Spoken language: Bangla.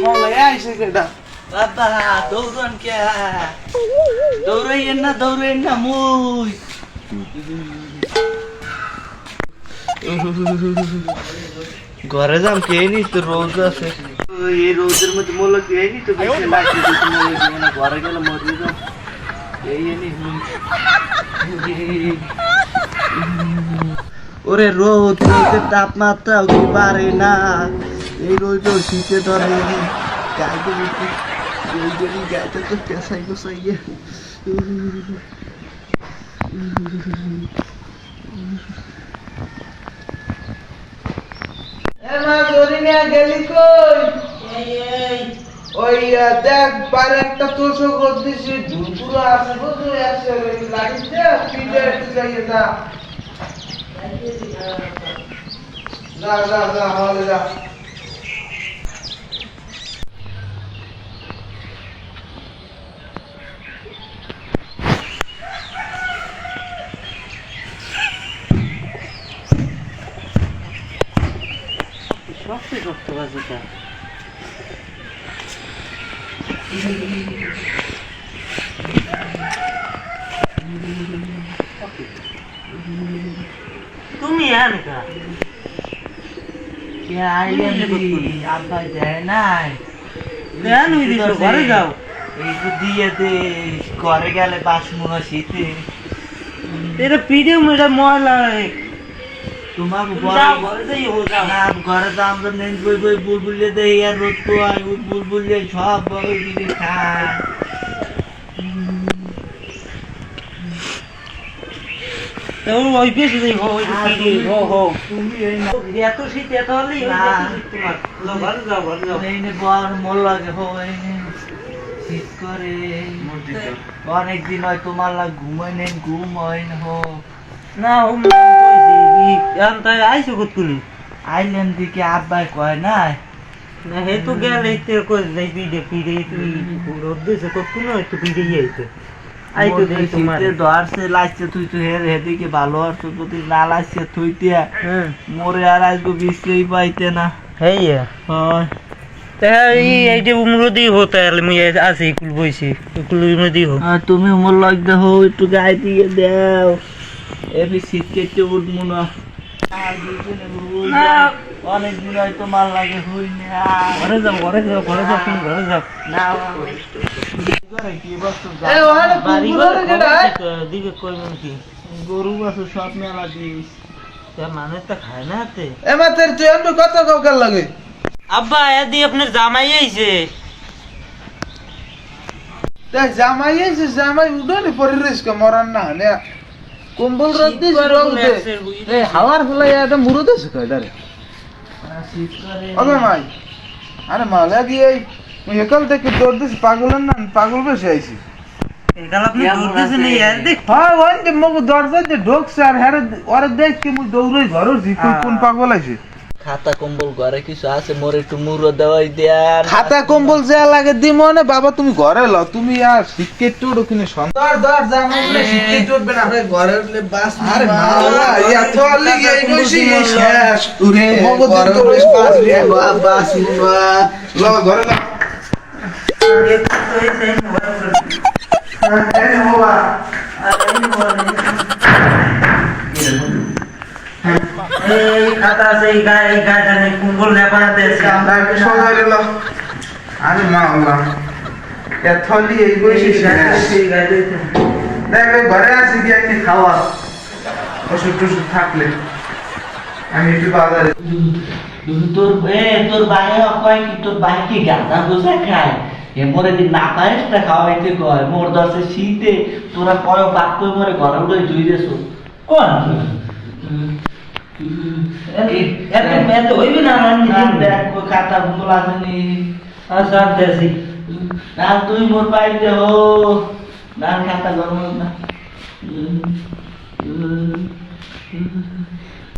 মলাই আইছে কেডা বাবা দৌড়ন কে দৌড়াইয়েন না মুই ঘরে যাম কে নি তো রোজ আছে এই রোজের মধ্যে মোলা কে নি তো বেশি লাগছে তো মোলা কে না ঘরে গেলে মরে যাম এই নি ওরে রোদ রোদের তাপমাত্রা কি পারে না এই রোদ শীতে ধরে গাইতে দিতে এই জন্য গাইতে তো কেসাই গোসাইয়ে এমা জরিনা গেলি কই ওই দেখ পারে একটা তোষক করতেছি পুরো আছে বুঝু আছে লাগিছে পিঠে একটু যাইয়ে যা হলে যা সবচেয়ে কষ্ট বাজেটা তুমি আনকা আব্বা দেয় নাই ঘরে যাও এই দিয়ে দে ঘরে গেলে বাসমুনা শীতে এটা পিডিএম এটা ময়লা তোমার ঘরে তো আমরা নেন বই বুলবুলিয়ে দেই আর রোদ তো বুলবুলিয়ে সব বড় দিকে খায় ওই বেশি দেই এত শীত এত হলেই তোমার ঘরে যাও বর মল লাগে শীত করে অনেকদিন হয় তোমার লাগ ঘুমাই নেন ঘুম হয় না আইসো কত কোন আইলেন দিকে আব্বাই কয় না হে তো গেল পিড়ে তুই রোদ কত কোন একটু পিড়ে আইতে আইতো দেই তোমার ধরছে লাগছে তুই তো হেদিকে ভালো আর তুই যদি না লাগছে তুই তিয়া মোরে আর আজকে বিশ্রেই পাইতে না হেইয়া হয় এই যে উমরদি হতে আমি আছি কুল বইছি কুল উমরদি হো তুমি উমর লাগ দাও একটু গায়ে দিয়ে দাও এবি শীত কেটে উঠবো না অনেক দিন হয়তো মাল লাগে হই না ঘরে যাও তুমি ঘরে যাও না গরু আছে সব মেলা দিস মানে তো খায় না কত কাউকার লাগে আব্বা এদি আপনার জামাই আইছে জামাই উডানে পরে রেস্কা মরান না হলে কম্বল রাত দিস এই হাওয়ার হলে এটা মুরো দেশ কয় দারে ওকে মাই আরে মালে গিয়ে একাল থেকে দৌড় দিস পাগল বেশি আইছি একাল আপনি দৌড় দিছেন यार দেখ হ্যাঁ ওই যে মগ দরজা যে ঢোকছে আর হ্যাঁ ওরে দেখ কি মুই দৌড়ই ঘরর জি কোন পাগল আইছে খাতা কম্বল ঘরে কিছু আছে মোরে একটু মুরো দেওয়াই দেন খাতা কম্বল যা লাগে দি মনে বাবা তুমি ঘরে লও তুমি আর সিকেট টোড ওখানে দর জামাইলে সিকেট টোডবে না ঘরে উঠলে বাস আরে মাওলা এত আলি এই কইছি শেষ তুরে মগদ তো বাস রে বাস ল ঘরে ল এই হওয়া এই খাতা সেই গায়ে জানি কুম্বল না বানাতে আমরা কি সবাই রে ল আরে মাওলা এত আলি এই কইছি সেই গায়ে দিতে দেখ ঘরে আসি কি একটু খাওয়া ওষুধ টষুধ থাকলে আমি একটু বাজারে তোর ভাই কয় কি তোর ভাই কি গাঁদা গোসা খায় এমরে দিন না পায়েসটা খাওয়াইতে কয় মোর দশে শীতে তোরা কয় বাপ কই মরে ঘরে উঠে জুই দেছো কোন এত হইবে না দেখ খাতা ভুল আসেনি সব দেশি না তুই মোর পাইতে হো না খাতা গরম না